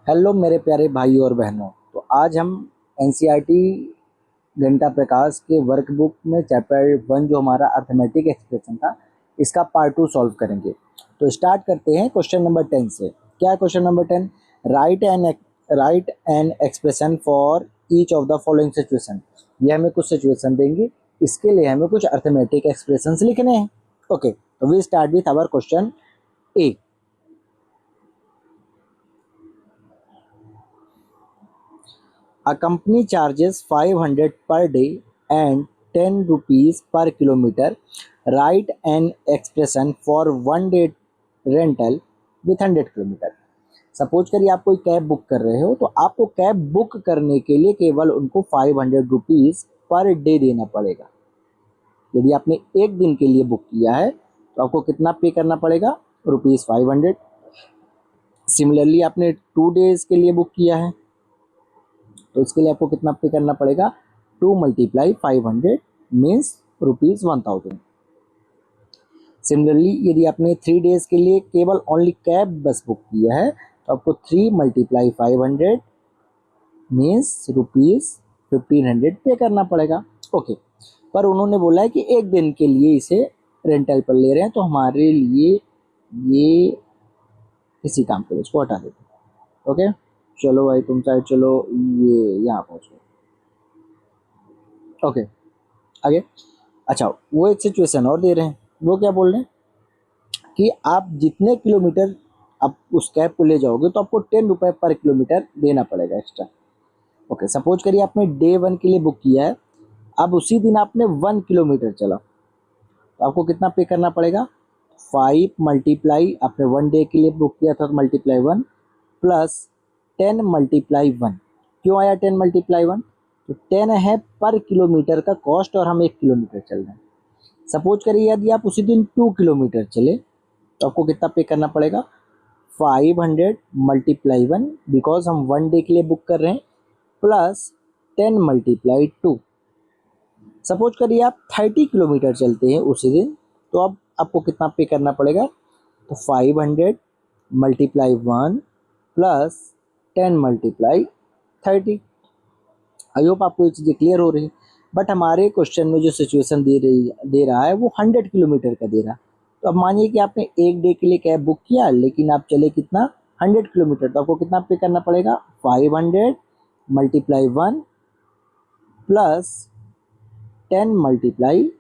Hello मेरे प्यारे भाइयों और बहनों। तो आज हम एनसीईआरटी घंटा प्रकाश के वर्कबुक में चैप्टर 1 जो हमारा अर्थमेटिक एक्सप्रेशन था, इसका पार्ट 2 सॉल्व करेंगे। तो स्टार्ट करते हैं क्वेश्चन नंबर 10 से। क्या है question number 10? Right an expression for each of the following situation. ये हमें कुछ सिचुएशन देंगे, इसके लिए हमें कुछ अर्थमेटिक एक्सप्रेशंस लिखने हैं। ओके, तो we start with our question A. A company charges 500 per day and 10 rupees per kilometer. Write an expression for 1 day rental with 100 kilometre. Suppose करिए आप कोई कैब बुक कर रहे हो, तो आपको कैब बुक करने के लिए केवल उनको 500 रुपीज़ पर डे देना पड़ेगा। यदि आपने एक दिन के लिए बुक किया है तो आपको कितना पे करना पड़ेगा? ₹500। सिमिलरली आपने 2 डेज के लिए बुक किया है तो इसके लिए आपको कितना पे करना पड़ेगा? 2 × 500 मीन्स ₹1000। सिमिलरली यदि आपने 3 डेज के लिए केवल ओनली कैब बस बुक किया है तो आपको 3 × 500 मीन्स ₹1500 पे करना पड़ेगा। ओके, पर उन्होंने बोला है कि एक दिन के लिए इसे रेंटल पर ले रहे हैं, तो हमारे लिए ये किसी काम के लिए इसको हटा देते हैं। ओके, चलो भाई तुम साइड चलो, ये यहाँ पहुँचो। ओके, आगे। अच्छा, वो एक सिचुएशन और दे रहे हैं। वो क्या बोल रहे हैं कि आप जितने किलोमीटर आप उस कैब को ले जाओगे तो आपको 10 रुपये पर किलोमीटर देना पड़ेगा एक्स्ट्रा। ओके, सपोज करिए आपने डे 1 के लिए बुक किया है, अब उसी दिन आपने 1 किलोमीटर चला तो आपको कितना पे करना पड़ेगा? 5 मल्टीप्लाई, आपने 1 डे के लिए बुक किया था तो मल्टीप्लाई 1 प्लस 10 मल्टीप्लाई 1। क्यों आया 10 मल्टीप्लाई 1? तो 10 है पर किलोमीटर का कॉस्ट और हम 1 किलोमीटर चल रहे हैं। सपोज करिए यदि आप उसी दिन 2 किलोमीटर चले तो आपको कितना पे करना पड़ेगा? 500 मल्टीप्लाई 1 बिकॉज हम 1 डे के लिए बुक कर रहे हैं प्लस 10 मल्टीप्लाई 2। सपोज करिए आप 30 किलोमीटर चलते हैं उसी दिन तो अब आपको कितना पे करना पड़ेगा? तो 500 मल्टीप्लाई 1 प्लस 10 मल्टीप्लाई 30। आई होप आपको ये चीज़ें क्लियर हो रही है। बट हमारे क्वेश्चन में जो सिचुएशन दे रहा है वो 100 किलोमीटर का दे रहा है। तो अब मानिए कि आपने एक डे के लिए कैब बुक किया लेकिन आप चले कितना? 100 किलोमीटर, तो आपको कितना पे करना पड़ेगा? 500 मल्टीप्लाई 1 प्लस 10 मल्टीप्लाई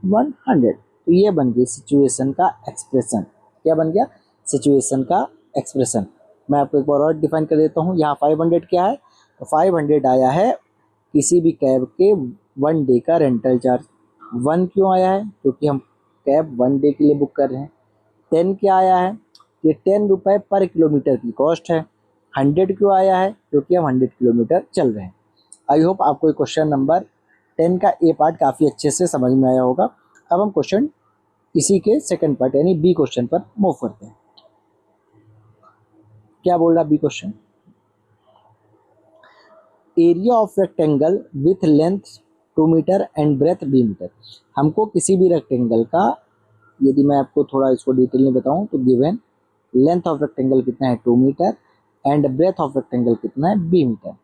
100। तो ये बन गई सिचुएशन का एक्सप्रेशन। क्या बन गया? सिचुएशन का एक्सप्रेशन। मैं आपको एक बार और डिफाइन कर देता हूँ। यहाँ 500 क्या है? तो 500 आया है किसी भी कैब के 1 डे का रेंटल चार्ज। 1 क्यों आया है? क्योंकि हम कैब 1 डे के लिए बुक कर रहे हैं। 10 क्या आया है? ये 10 रुपये पर किलोमीटर की कॉस्ट है। 100 क्यों आया है? क्योंकि हम 100 किलोमीटर चल रहे हैं। आई होप आपको क्वेश्चन नंबर 10 का ए पार्ट काफ़ी अच्छे से समझ में आया होगा। अब हम क्वेश्चन इसी के सेकंड पार्ट यानी बी क्वेश्चन पर मूव करते हैं। क्या बोल रहा B question? Area of rectangle with length 2 metre and breadth B metre. हमको किसी भी रेक्टेंगल का, यदि मैं आपको थोड़ा इसको डिटेल में बताऊं तो गिवन लेंथ ऑफ रेक्टेंगल कितना है? 2 metre and breadth of rectangle कितना है? B metre.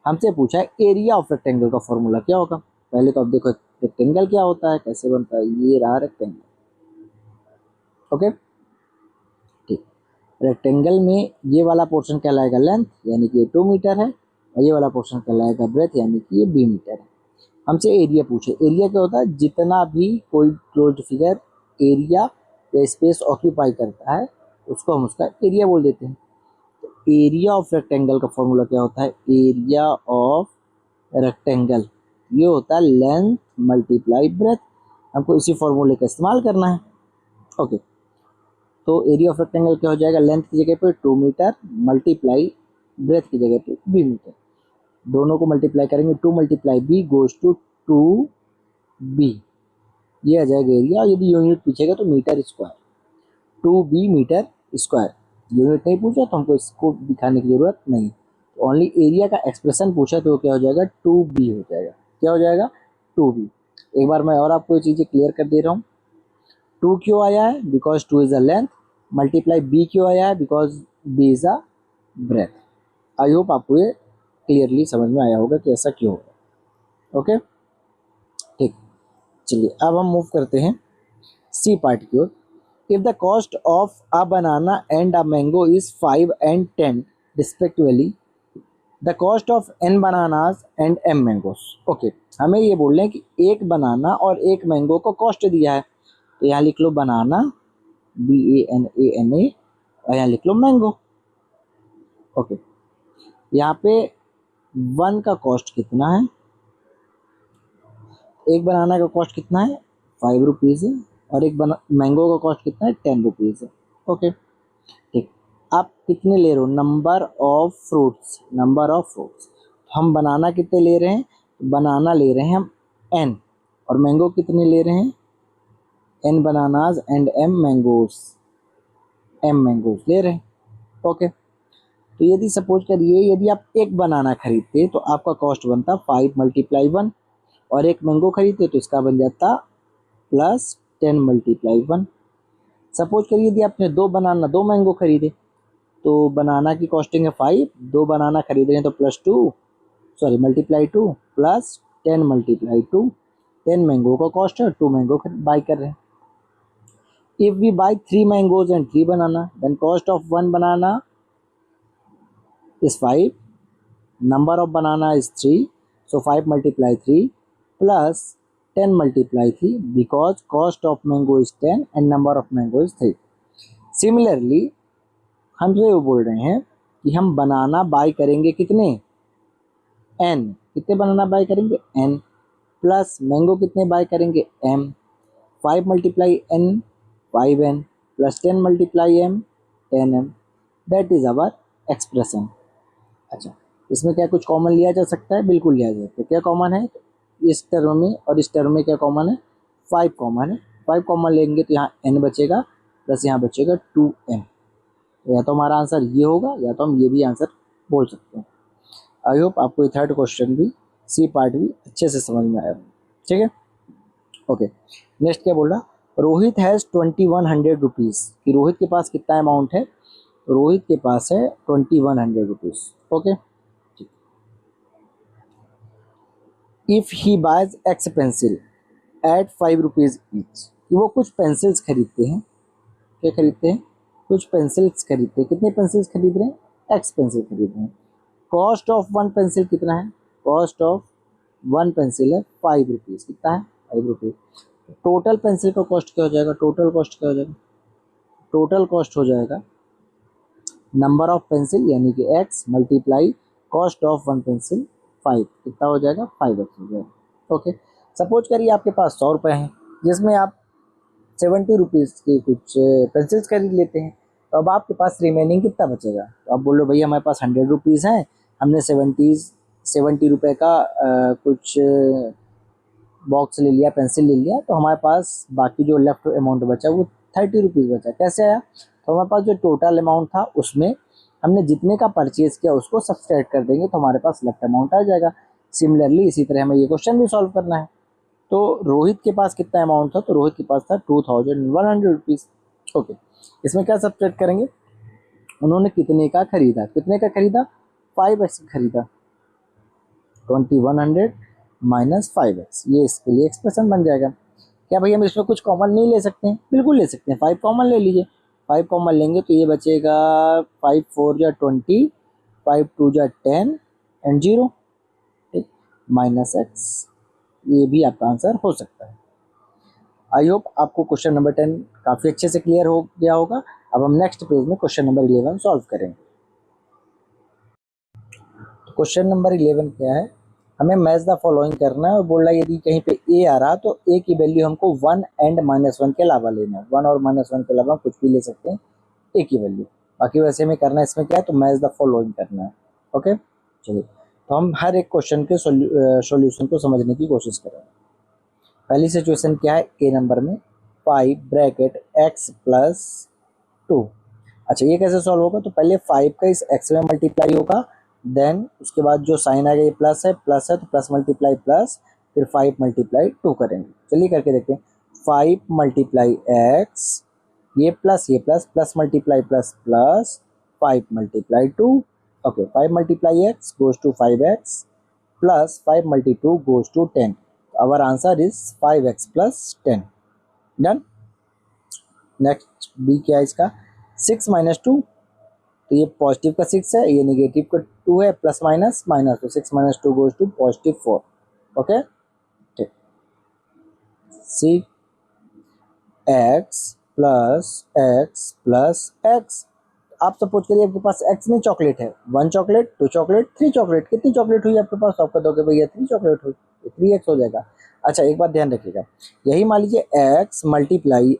हमसे पूछा है एरिया ऑफ रेक्टेंगल का फॉर्मूला क्या होगा। पहले तो आप देखो रेक्टेंगल क्या होता है, कैसे बनता है। ये रहा रेक्टेंगल। ओके, ठीक। रेक्टेंगल में ये वाला पोर्शन कहलाएगा लेंथ यानी कि ये 2 मीटर है और ये वाला पोर्शन कहलाएगा ब्रेथ यानी कि ये बी मीटर है। हमसे एरिया पूछे। एरिया क्या होता है? जितना भी कोई क्लोज्ड फिगर एरिया या स्पेस ऑक्यूपाई करता है उसको हम उसका एरिया बोल देते हैं। तो एरिया ऑफ रेक्टेंगल का फॉर्मूला क्या होता है? एरिया ऑफ रेक्टेंगल ये होता है लेंथ मल्टीप्लाई ब्रेथ। हमको इसी फॉर्मूले का इस्तेमाल करना है। ओके, तो एरिया ऑफ रेक्टेंगल क्या हो जाएगा? लेंथ की जगह पे 2 मीटर मल्टीप्लाई ब्रेथ की जगह पे बी मीटर। दोनों को मल्टीप्लाई करेंगे, 2 multiply B goes to 2 B. ये आ जाएगा एरिया। यदि यूनिट पूछेगा तो metre square, 2 B metre square. Unit नहीं पूछा तो हमको इसको दिखाने की जरूरत नहीं। तो ओनली एरिया का एक्सप्रेशन पूछा तो क्या हो जाएगा? 2b हो जाएगा। क्या हो जाएगा? 2b। एक बार मैं और आपको ये चीज़ें क्लियर कर दे रहा हूँ। 2 क्यों आया है? Because 2 is a length. Multiply b क्यों आया है? Because b is a breadth. I hope आपको ये क्लियरली समझ में आया होगा कि ऐसा क्यों होगा। ओके, ठीक। चलिए अब हम मूव करते हैं सी पार्ट की ओर। If the cost of a banana and a mango is 5 and 10 respectively, the cost of n bananas and m mangoes. Okay, हमें ये बोल रहे हैं कि एक बनाना और एक मैंगो को कॉस्ट दिया है, तो यहाँ लिख लो बनाना, BANANA, और यहाँ लिख लो मैंगो। ओके, यहाँ पे वन का कॉस्ट कितना है, एक बनाना का कॉस्ट कितना है, 5 रुपीज़ है, और एक मैंगो का कॉस्ट कितना है, 10 रुपीज़ है। ओके, ठीक। आप कितने ले रहे हो, number of fruits, number of fruits. हम बनाना कितने ले रहे हैं, बनाना ले रहे हैं हम n, और मैंगो कितने ले रहे हैं, n bananas and m mangoes, m mangoes ले रहे हैं। ओके, तो यदि सपोज करिए यदि आप एक बनाना खरीदते तो आपका कॉस्ट बनता 5 × 1, और एक मैंगो खरीदते तो इसका बन जाता +10 × 1। सपोज करिए यदि आपने दो बनाना दो मैंगो खरीदे, तो बनाना की कॉस्टिंग है 5, दो बनाना खरीद रहे हैं तो +2 +10 × 2, 10 मैंगो का कॉस्ट है, 2 मैंगो बाई कर रहे हैं। If we buy 3 mangoes and 3 banana, then cost of 1 banana is 5, number of banana is 3, so 5 × 3 plus 10 × 3, because cost of mango is 10 and number of mango is 3. Similarly, हम जो बोल रहे हैं कि हम बनाना बाई करेंगे कितने, n, कितने बनाना बाई करेंगे n, प्लस मैंगो कितने बाई करेंगे m, 5 × n 5n plus 10 × m 10m, that is our expression. अच्छा, इसमें क्या कुछ कॉमन लिया जा सकता है, बिल्कुल लिया जा सकता है। क्या कॉमन है, इस टर्म में और इस टर्म में क्या कॉमन है, 5 कॉमन है। 5 कॉमन लेंगे तो यहाँ n बचेगा, प्लस यहाँ बचेगा 2m। तो या तो हमारा आंसर ये होगा, या तो हम ये भी आंसर बोल सकते हैं। आई होप आपको ये थर्ड क्वेश्चन भी, सी पार्ट भी अच्छे से समझ में आया। ठीक है, ओके। नेक्स्ट क्या बोल रहा, रोहित हैज़ 2100 रुपीज़, कि रोहित के पास कितना अमाउंट है, रोहित के पास है 2100 rupees. Okay, if he buys X pencil at 5 rupees each, कि वो कुछ पेंसिल्स खरीदते हैं, क्या खरीदते हैं, कुछ पेंसिल्स खरीदते हैं। कितने पेंसिल्स खरीद रहे हैं, एक्स पेंसिल खरीद रहे हैं। कॉस्ट ऑफ वन पेंसिल कितना है, कॉस्ट ऑफ वन पेंसिल है 5 रुपीज़, कितना है 5 रुपीज़। टोटल पेंसिल का कॉस्ट क्या हो जाएगा, टोटल कॉस्ट क्या हो जाएगा, टोटल कॉस्ट हो जाएगा नंबर ऑफ पेंसिल यानी कि x multiply cost of one pencil 5, कितना हो जाएगा 5x हो जाएगा। ओके, सपोज करिए आपके पास 100 रुपये हैं, जिसमें आप 70 रुपीज़ के कुछ पेंसिल्स खरीद लेते हैं, तो अब आपके पास रिमेनिंग कितना बचेगा। तो आप बोलो भैया हमारे पास 100 रुपीज़ हैं, हमने 70 रुपये का कुछ बॉक्स ले लिया, पेंसिल ले लिया, तो हमारे पास बाकी जो लेफ्ट अमाउंट बचा वो 30 रुपीज़ बचा। कैसे आया, तो हमारे पास जो टोटल अमाउंट था उसमें हमने जितने का परचेज किया उसको सब्सट्रैक्ट कर देंगे, तो हमारे पास लेफ्ट अमाउंट आ जाएगा। सिमिलरली इसी तरह हमें ये क्वेश्चन भी सॉल्व करना है। तो रोहित के पास कितना अमाउंट था, तो रोहित के पास था 2100 रुपीज़। ओके, इसमें क्या सब्सट्रैक्ट करेंगे, उन्होंने कितने का खरीदा, कितने का खरीदा, 5x खरीदा, 2100 माइनस 5x, ये इसके लिए एक्सप्रेशन बन जाएगा। क्या भैया हम इसमें कुछ कॉमन नहीं ले सकते हैं, बिल्कुल ले सकते हैं, 5 कॉमन ले लीजिए। 5 कॉमन लेंगे तो ये बचेगा 5 4 जा 20, 5 2 जा 10 एंड 0, ठीक, माइनस x, ये भी आपका आंसर हो सकता है। आई होप आपको क्वेश्चन नंबर 10 काफ़ी अच्छे से क्लियर हो गया होगा। अब हम नेक्स्ट पेज में क्वेश्चन नंबर 11 सॉल्व करेंगे। तो क्वेश्चन नंबर 11 क्या है, हमें मैच द फॉलोइंग करना है, और बोल रहा है यदि कहीं पे ए आ रहा तो ए की वैल्यू हमको 1 एंड -1 के अलावा लेना है। 1 और -1 के अलावा कुछ भी ले सकते हैं ए की वैल्यू, बाकी वैसे में करना है। इसमें क्या है, तो मैच द फॉलोइंग करना है। ओके, चलिए, तो हम हर एक क्वेश्चन के सॉल्यूशन को समझने की कोशिश करेंगे। पहली सिचुएशन क्या है, ए नंबर में 5 ब्रैकेट x प्लस 2। अच्छा, ये कैसे सॉल्व होगा, तो पहले 5 का इस x में मल्टीप्लाई होगा, देन उसके बाद जो साइन आ गया ये प्लस है तो प्लस मल्टीप्लाई प्लस, फिर 5 × 2 करेंगे। चलिए करके देखते हैं, 5 × x, ये plus plus multiply plus plus 5 × 2, okay, 5 multiply X goes to 5x plus 5 multi to goes to 10. Our answer is 5x plus 10. Done. Next B क्या है इसका, 6 माइनस टू, तो ये पॉजिटिव का 6 है, ये नेगेटिव का 2 है, प्लस माइनस माइनस, तो 6 minus 2 goes to positive 4. Okay, ठीक. C X plus X. आप सपोज करिए आपके पास एक्स में चॉकलेट है, 1 चॉकलेट, 2 चॉकलेट, 3 चॉकलेट. कितनी चॉकलेट हुई आपके पास, तो आपका दोगे भैया 3 चॉकलेट हुई, 3x हो जाएगा. अच्छा, एक बात ध्यान रखिएगा, यही मान लीजिए x मल्टीप्लाई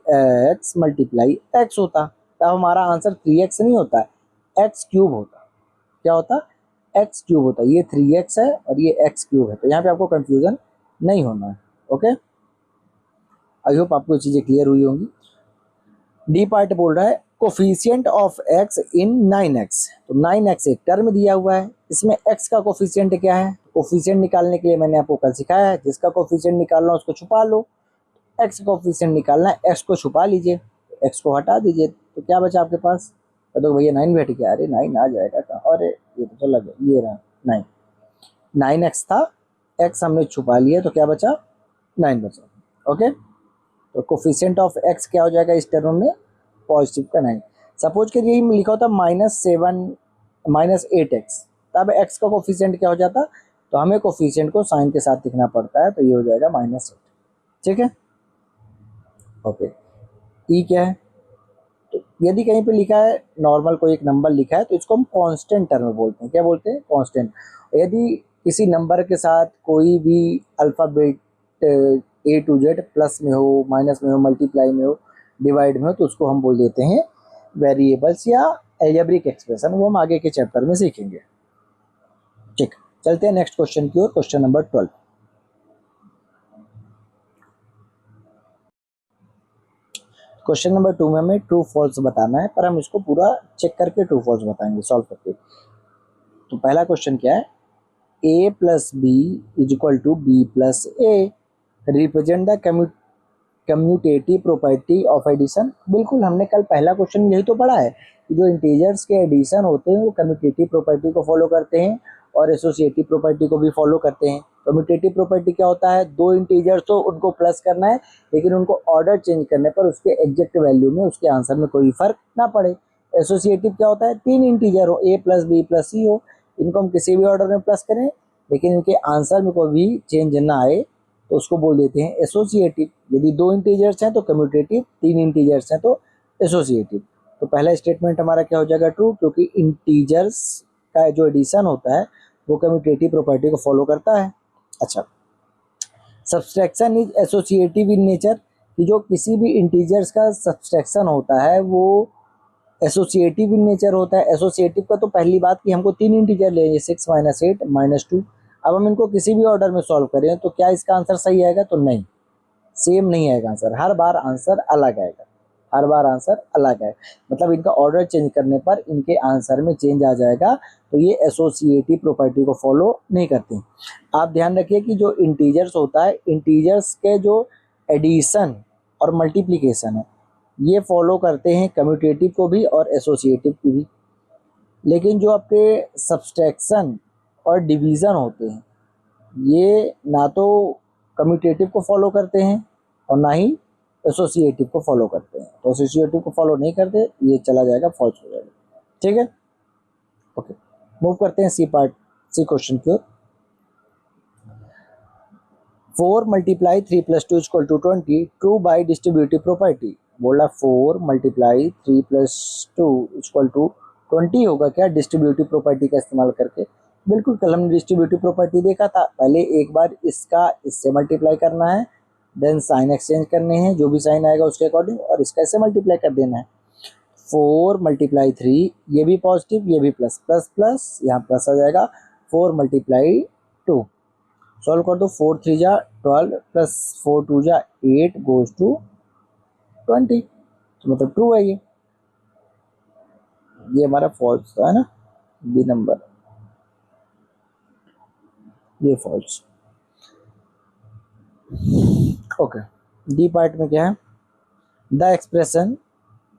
x होता, तब हमारा आंसर 3x नहीं होता है, एक्स क्यूब होता. क्या होता, एक्स क्यूब होता. ये 3x है और ये एक्स क्यूब है, तो यहाँ पे आपको कंफ्यूजन नहीं होना है. ओके, आई होप आपको चीज़ें क्लियर हुई होंगी. डी पार्ट बोल रहा है coefficient of x in 9x. तो 9x एक टर्म दिया हुआ है, इसमें x का कोफिशिएंट क्या है, कोफिशिएंट निकालने के लिए मैंने आपको कल सिखाया है, जिसका कोफिशिएंट निकालना उसको छुपा लो. x का कोफिशिएंट निकालना है, x को छुपा लीजिए, x को हटा दीजिए, तो क्या बचा आपके पास, तो भैया 9 बैठ गया. अरे 9 आ जाएगा कहाँ, अरे ये तो चला गया, ये रहा 9. 9x था, x हमने छुपा लिया, तो क्या बचा, 9 बचा. ओके, तो कोफिशिएंट ऑफ x क्या हो जाएगा इस टर्म में, पॉजिटिव का 9. सपोज करिए यही लिखा होता -8x, तब x का कोफिशिएंट क्या हो जाता, तो हमें कोफिशिएंट को साइन के साथ लिखना पड़ता है, तो ये हो जाएगा -8. ठीक है, ओके. ई क्या है, तो यदि कहीं पे लिखा है नॉर्मल कोई एक नंबर लिखा है, तो इसको हम कांस्टेंट टर्म बोलते हैं. क्या बोलते हैं, कांस्टेंट. यदि किसी नंबर के साथ कोई भी alphabet A to Z plus में हो, माइनस में हो, मल्टीप्लाई में हो, डिवाइड में हो, तो उसको हम बोल देते हैं वेरिएबल्स या एल्जेब्रिक एक्सप्रेशन. वो हम आगे के चैप्टर में सीखेंगे. ठीक, चलते हैं नेक्स्ट क्वेश्चन की ओर. Question number 12. क्वेश्चन नंबर 2 में हमें ट्रू फॉल्स बताना है, पर हम इसको पूरा चेक करके ट्रू फॉल्स बताएंगे, सॉल्व करके. तो पहला क्वेश्चन क्या है, a प्लस B is equal to B plus A, represent the commutative property of addition. बिल्कुल, हमने कल पहला क्वेश्चन यही तो पढ़ा है कि जो इंटीजर्स के एडिशन होते हैं वो कम्यूटेटिव प्रॉपर्टी को फॉलो करते हैं और एसोसिएटिव प्रॉपर्टी को भी फॉलो करते हैं. कम्यूटेटिव प्रॉपर्टी क्या होता है, 2 इंटीजर्स तो उनको प्लस करना है, लेकिन उनको ऑर्डर चेंज करने पर उसके एग्जैक्ट वैल्यू में, उसके आंसर में कोई फर्क ना पड़े. एसोसिएटिव क्या होता है, 3 इंटीजर हो, a प्लस बी प्लस सी हो, इनको हम किसी भी ऑर्डर में प्लस करें, लेकिन इनके आंसर में कोई भी चेंज ना आए, तो उसको बोल देते हैं एसोसिएटिव. यदि 2 इंटीजर्स हैं तो कम्यूटेटिव, 3 इंटीजर्स हैं तो एसोसिएटिव. तो पहला स्टेटमेंट हमारा क्या हो जाएगा, ट्रू, क्योंकि इंटीजर्स का जो एडिशन होता है वो कम्यूटेटिव प्रॉपर्टी को फॉलो करता है. अच्छा, subtraction is associative in nature, कि जो किसी भी इंटीजर्स का सब्सट्रैक्शन होता है वो एसोसिएटिव इन नेचर होता है. एसोसिएटिव का तो पहली बात कि हमको 3 इंटीजर लेंगे, 6 माइनस 8 माइनस 2. अब हम इनको किसी भी ऑर्डर में सॉल्व करें तो क्या इसका आंसर सही आएगा, तो नहीं, सेम नहीं आएगा आंसर, हर बार आंसर अलग आएगा, हर बार आंसर अलग आएगा. मतलब इनका ऑर्डर चेंज करने पर इनके आंसर में चेंज आ जाएगा, तो ये एसोसिएटिव प्रॉपर्टी को फॉलो नहीं करती. आप ध्यान रखिए कि जो इंटीजर्स होता है, इंटीजर्स के जो एडिशन और मल्टीप्लिकेशन है ये फॉलो करते हैं कम्यूटेटिव को भी और एसोसिएटिव को भी, लेकिन जो आपके सब्सट्रैक्शन और डिवीज़न होते हैं ये ना तो कम्यूटेटिव को फॉलो करते हैं और ना ही एसोसिएटिव को फॉलो करते हैं. तो एसोसिएटिव को फॉलो नहीं करते, ये चला जाएगा, फॉल्स हो जाएगा. ठीक है, ओके, मूव करते हैं सी पार्ट, सी क्वेश्चन की ओर. 4 multiply 3 plus 2 equal to 20, true by distributive property. बोला 4 मल्टीप्लाई 3 प्लस 2 इक्वल टू 20 होगा क्या, डिस्ट्रीब्यूटिव प्रॉपर्टी का इस्तेमाल करके. बिल्कुल, कल हमने डिस्ट्रीब्यूटिव प्रॉपर्टी देखा था. पहले एक बार इसका इससे मल्टीप्लाई करना है, देन साइन एक्सचेंज करने हैं, जो भी साइन आएगा उसके अकॉर्डिंग, और इसका इससे मल्टीप्लाई कर देना है. 4 मल्टीप्लाई 3, ये भी पॉजिटिव ये भी प्लस, प्लस प्लस यहाँ प्लस आ जाएगा. 4 मल्टीप्लाई 2, सॉल्व कर दो, 4 3 जा 12 प्लस 4 2 जा 8 गोज टू 20, तो मतलब ट्रू है. ये हमारा फॉल्स है ना, बी नंबर, ये फॉल्स. ओके, डी पार्ट में क्या है, the expression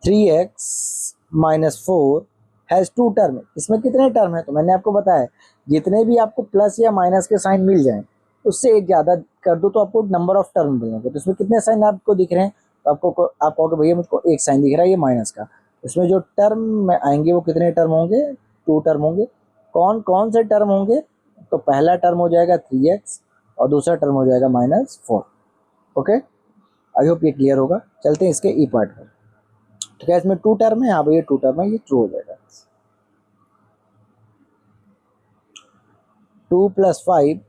3x minus 4 has two term, इसमें कितने टर्म है? तो मैंने आपको बताया जितने भी आपको प्लस या माइनस के साइन मिल जाएं उससे एक ज़्यादा कर दो तो आपको नंबर ऑफ टर्म मिलेंगे। तो इसमें कितने साइन आपको दिख रहे हैं? तो आप कहोगे भैया मुझको एक साइन दिख रहा है ये माइनस का। इसमें जो टर्म में आएंगे वो कितने टर्म होंगे? टू टर्म होंगे। कौन कौन से टर्म होंगे? तो पहला टर्म हो जाएगा 3x और दूसरा टर्म हो जाएगा -4। ओके, आई होप ये क्लियर होगा। चलते हैं इसके ई पार्ट पर। तो क्या इसमें टू टर्म है? हाँ भैया टू टर्म है, ये ट्रू हो जाएगा। 2 + 5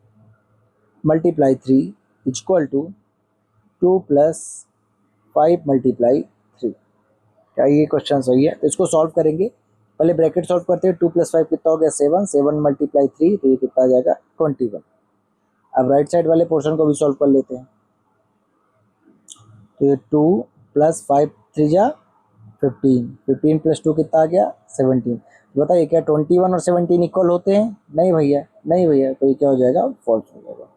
× 3 = 2 + 5 × 3। क्या ये क्वेश्चन सही है? तो इसको सॉल्व करेंगे। पहले ब्रैकेट सॉल्व करते हैं। 2 + 5 कितना हो गया? 7। 7 × 3 तो ये कितना आ जाएगा? 21। अब राइट साइड वाले पोर्शन को भी सॉल्व कर लेते हैं। तो ये 2 + 5 3 जा 15, 15 + 2 कितना आ गया? 17। बताइए क्या 21 और 17 इक्वल होते हैं? नहीं भैया, नहीं भैया। तो ये क्या हो जाएगा? फॉल्स हो जाएगा।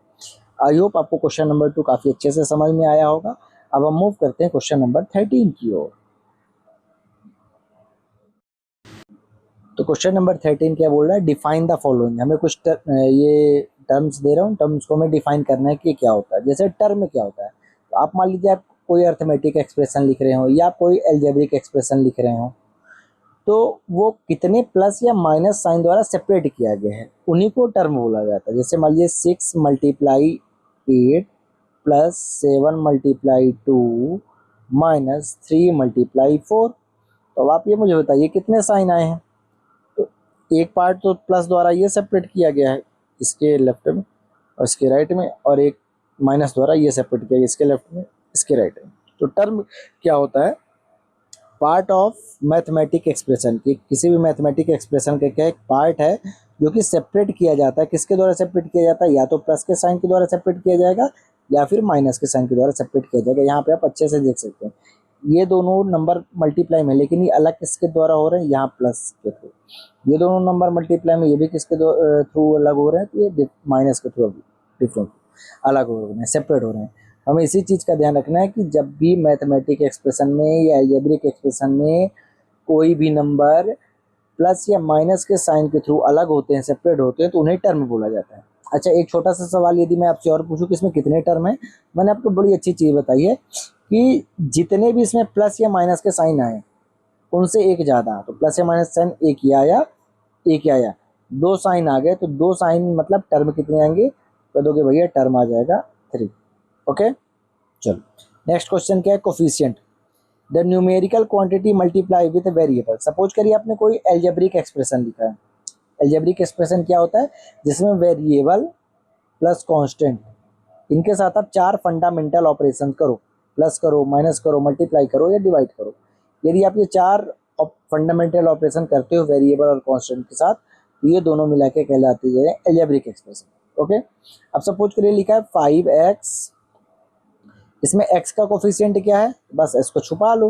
आई होप आपको क्वेश्चन नंबर 2 काफ़ी अच्छे से समझ में आया होगा। अब हम मूव करते हैं क्वेश्चन नंबर 13 की ओर। तो क्वेश्चन नंबर 13 क्या बोल रहा है? Define the following. हमें कुछ ये टर्म्स दे रहा हूँ, टर्म्स को हमें डिफाइन करना है कि क्या होता है। जैसे टर्म क्या होता है, तो आप मान लीजिए आप कोई अर्थमेटिक एक्सप्रेशन लिख रहे हो या कोई एल्जेब्रिक एक्सप्रेशन लिख रहे हो, तो वो कितने प्लस या माइनस साइन द्वारा सेपरेट किया गया है उन्हीं को टर्म बोला जाता है। जैसे मान लीजिए 6 × 8 + 7 × 2 -3 × 4। तो अब आप ये मुझे बताइए कितने साइन आए हैं? तो एक पार्ट तो प्लस द्वारा ये सेपरेट किया गया है इसके लेफ्ट में और इसके राइट में, और एक माइनस द्वारा ये सेपरेट किया गया इसके लेफ्ट में इसके राइट में। तो टर्म क्या होता है? पार्ट ऑफ मैथमेटिक एक्सप्रेशन की, किसी भी मैथमेटिक एक्सप्रेशन का क्या एक पार्ट है जो कि सेपरेट किया जाता है। किसके द्वारा सेपरेट किया जाता है? या तो प्लस के साइन के द्वारा सेपरेट किया जाएगा या फिर माइनस के साइन के द्वारा सेपरेट किया जाएगा। यहाँ पे आप अच्छे से देख सकते हैं ये दोनों नंबर मल्टीप्लाई में, लेकिन ये अलग किसके द्वारा हो रहे हैं? यहाँ प्लस के थ्रू। ये दोनों नंबर मल्टीप्लाई में, ये भी किसके थ्रू अलग हो रहे हैं? तो ये माइनस के थ्रू डिफरेंट अलग हो रहे हैं, सेपरेट हो रहे हैं। हमें इसी चीज़ का ध्यान रखना है कि जब भी मैथमेटिक एक्सप्रेशन में या एल्जेब्रिक एक्सप्रेशन में कोई भी नंबर प्लस या माइनस के साइन के थ्रू अलग होते हैं, सेपरेट होते हैं, तो उन्हें टर्म बोला जाता है। अच्छा, एक छोटा सा सवाल यदि मैं आपसे और पूछूं कि इसमें कितने टर्म हैं, मैंने आपको बड़ी अच्छी चीज़ बताई है कि जितने भी इसमें प्लस या माइनस के साइन आए उनसे एक ज़्यादा। तो प्लस या माइनस साइन एक ही आया, एक ही आया। दो साइन आ गए तो दो साइन मतलब टर्म कितने आएंगे? तो दोगे भैया टर्म आ जाएगा 3। ओके, चलो नेक्स्ट क्वेश्चन क्या है? Coefficient the numerical quantity multiply with variable. Suppose करिए आपने कोई एल्जेब्रिक एक्सप्रेशन लिखा है। एल्जेब्रिक एक्सप्रेशन क्या होता है? जिसमें वेरिएबल प्लस कांस्टेंट, इनके साथ आप 4 फंडामेंटल ऑपरेशन करो, प्लस करो, माइनस करो, मल्टीप्लाई करो या डिवाइड करो। यदि आप ये 4 फंडामेंटल ऑपरेशन करते हो वेरिएबल और कांस्टेंट के साथ, तो ये दोनों मिला के कहलाते हैं एल्जेब्रिक एक्सप्रेशन। ओके, अब सपोज करिए लिखा है 5x, इसमें x का कोफिशिएंट क्या है? बस x को छुपा लो,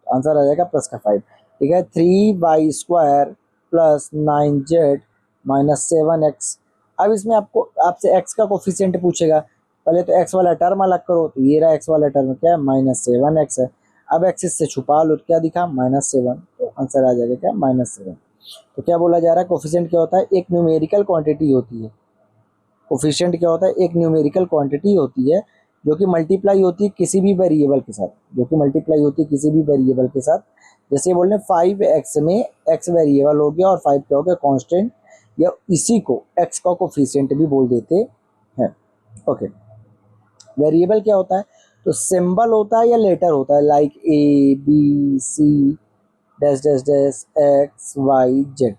आंसर आ जाएगा प्लस का 5। ठीक है, 3y² + 9z - 7x। अब इसमें आपसे x का कोफिशिएंट पूछेगा। पहले तो x वाला टर्म अलग करो, तो ये रहा x वाला टर्म क्या है? -7x है। अब x इससे छुपा लो तो क्या दिखा? -7। तो आंसर आ जाएगा क्या? -7। तो क्या बोला जा रहा है? कोफिशिएंट क्या होता है? एक न्यूमेरिकल क्वांटिटी होती है। कोफिशिएंट क्या होता है? एक न्यूमेरिकल क्वांटिटी होती है जो कि मल्टीप्लाई होती है किसी भी वेरिएबल के साथ, जो कि मल्टीप्लाई होती है किसी भी वेरिएबल के साथ। जैसे बोल रहे 5x में x वेरिएबल हो गया और 5 क्या हो गया? कांस्टेंट, या इसी को x का कोफिशिएंट भी बोल देते हैं। ओके, वेरिएबल क्या होता है? तो सिंबल होता है या लेटर होता है, like A, B, C dash dash dash XYZ,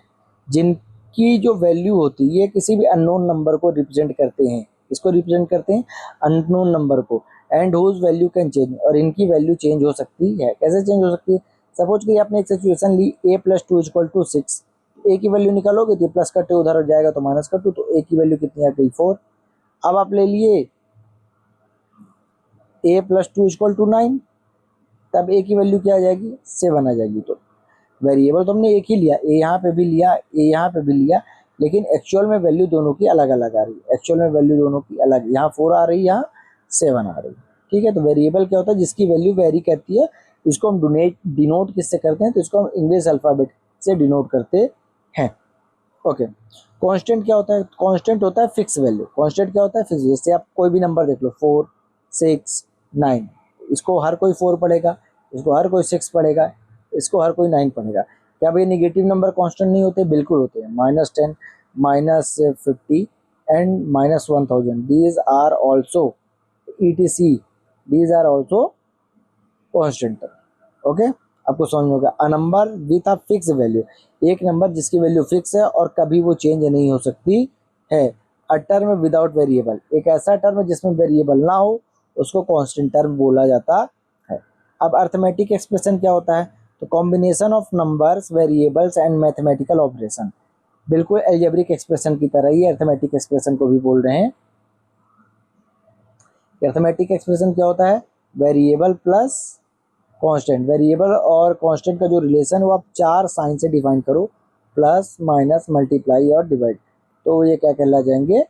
जिनकी जो वैल्यू होती है किसी भी अननोन नंबर को रिप्रेजेंट करते हैं। इसको रिप्रेजेंट करते हैं अननोन नंबर को, and whose value can change, और इनकी वैल्यू चेंज हो सकती है। कैसे चेंज हो सकती है? सपोज कि आपने एक सिचुएशन ली a + 2 = 6, a की वैल्यू निकालोगे तो प्लस का 2 उधर हो जाएगा तो माइनस का 2, तो a की वैल्यू कितनी आ गई? 4। अब आप ले लिए a + 2 = 9, तब a की वैल्यू क्या आ जाएगी? 7 आ जाएगी। तो वेरिएबल तो हमने एक ही लिया, ए यहाँ पे भी लिया, ए यहाँ पे भी लिया, लेकिन एक्चुअल में वैल्यू दोनों की अलग अलग आ रही है। एक्चुअल में वैल्यू दोनों की अलग, यहाँ 4 आ रही है, यहाँ 7 आ रही है। ठीक है, तो वेरिएबल क्या होता है? जिसकी वैल्यू वेरी करती है। इसको हम डिनोट किससे करते हैं? तो इसको हम इंग्लिश अल्फ़ाबेट से डिनोट करते हैं। ओके, कांस्टेंट क्या होता है? कांस्टेंट होता है फिक्स वैल्यू। कांस्टेंट क्या होता है? फिक्स। जैसे आप कोई भी नंबर देख लो 4, 6, 9, इसको हर कोई 4 पढ़ेगा, इसको हर कोई 6 पढ़ेगा, इसको हर कोई 9 पढ़ेगा। क्या भाई नेगेटिव नंबर कांस्टेंट नहीं होते? बिल्कुल होते हैं। -10, -50 and -1000, these are also ETC, these are also constant. Okay, आपको समझ में होगा। A number with a fix value, एक नंबर जिसकी वैल्यू फिक्स है और कभी वो चेंज नहीं हो सकती है। अ टर्म विदाउट वेरिएबल, एक ऐसा टर्म जिसमें वेरिएबल ना हो उसको कांस्टेंट टर्म बोला जाता है। अब अर्थमेटिक एक्सप्रेशन क्या होता है? तो combination of numbers, variables and mathematical operation. बिल्कुल एल्जेब्रिक एक्सप्रेशन की तरह ही अर्थमेटिक एक्सप्रेशन को भी बोल रहे हैं। अर्थमेटिक एक्सप्रेशन क्या होता है? Variable plus constant. वेरिएबल और कांस्टेंट का जो रिलेशन वो आप 4 साइन से डिफाइन करो, प्लस, माइनस, मल्टीप्लाई और डिवाइड, तो ये क्या कहला जाएंगे?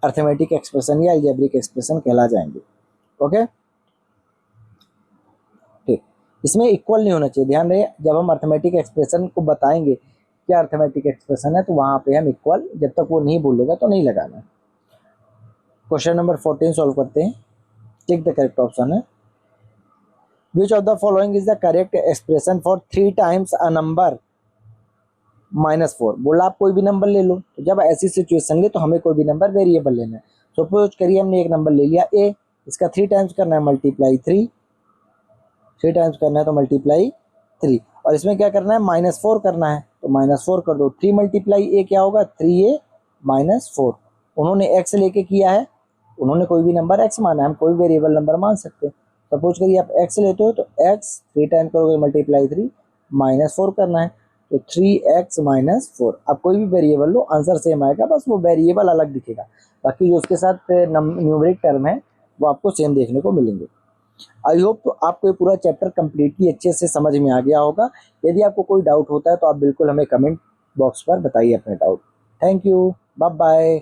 अर्थमेटिक एक्सप्रेशन या अलजेब्रिक एक्सप्रेशन कहला जाएंगे। ओके, ठीक। इसमें इक्वल नहीं होना चाहिए, ध्यान रहे। जब हम अर्थमेटिक एक्सप्रेशन को बताएंगे क्या अर्थमेटिक एक्सप्रेशन है, तो वहां पे हम इक्वल, जब तक वो नहीं बोलेगा तो नहीं लगाना। क्वेश्चन नंबर 14 सॉल्व करते हैं। टिक द करेक्ट ऑप्शन है। Which of the following is the correct expression for 3 times a number -4? बोला आप कोई भी नंबर ले लो। तो जब ऐसी सिचुएशन ले तो हमें कोई भी नंबर वेरिएबल लेना है। सपोज करिए हमने एक नंबर ले लिया a, इसका 3 टाइम्स करना है, मल्टीप्लाई 3 टाइम्स करना है तो मल्टीप्लाई 3, और इसमें क्या करना है? -4 करना है, तो -4 कर दो। 3 मल्टीप्लाई a क्या होगा? 3a -4। उन्होंने x लेके किया है, उन्होंने कोई भी नंबर x माना है, हम कोई वेरिएबल नंबर मान सकते हैं। सपोज करिए आप x लेते हो तो x 3 टाइम करोगे मल्टीप्लाई 3, -4 करना है, तो 3x -4। आप कोई भी वेरिएबल लो, आंसर सेम आएगा, बस वो वेरिएबल अलग दिखेगा। बाकी जो उसके साथ न्यूमेरिक टर्म है वो आपको सेम देखने को मिलेंगे। आई होप तो आपको ये पूरा चैप्टर कम्प्लीटली अच्छे से समझ में आ गया होगा। यदि आपको कोई डाउट होता है तो आप बिल्कुल हमें कमेंट बॉक्स पर बताइए अपने doubt. Thank you, bye bye.